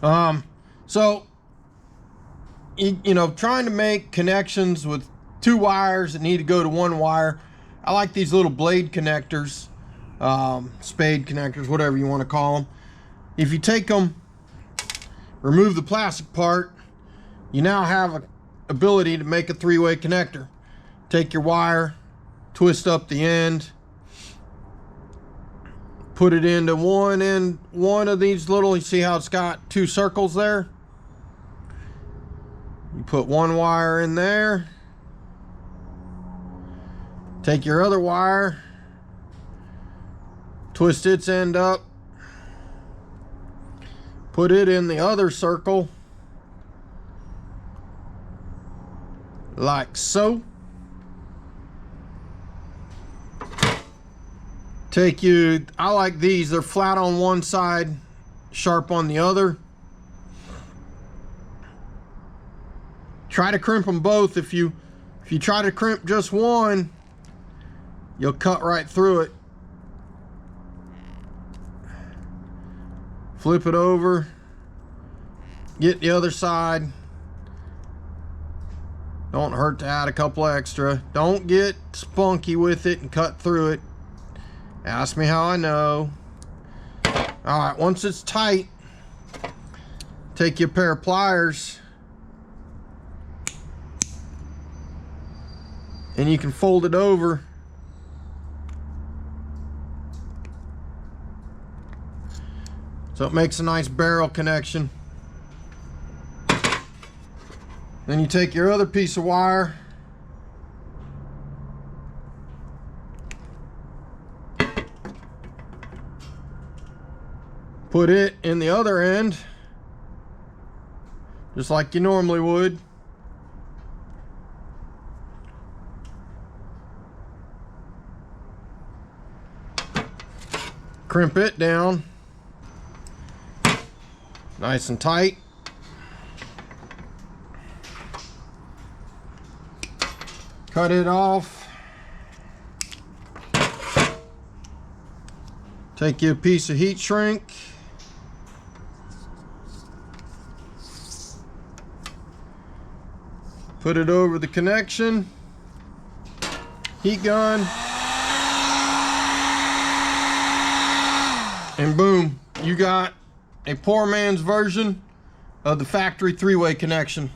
So you know, trying to make connections with two wires that need to go to one wire. I like these little blade connectors, spade connectors, whatever you want to call them. If you take them, remove the plastic part, you now have a ability to make a three-way connector. Take your wire, twist up the end, put it into one of these little, you see how it's got two circles there? You put one wire in there, take your other wire, twist its end up, put it in the other circle, like so. I like these, they're flat on one side, sharp on the other. Try to crimp them both. If you try to crimp just one, you'll cut right through it. Flip it over, get the other side. Don't hurt to add a couple extra. Don't get spunky with it and cut through it. Ask me how I know. All right, once it's tight, take your pair of pliers and you can fold it over. So it makes a nice barrel connection. Then you take your other piece of wire, put it in the other end, just like you normally would. Crimp it down, nice and tight. Cut it off. Take you a piece of heat shrink. Put it over the connection. Heat gun. And boom, you got a poor man's version of the factory three-way connection.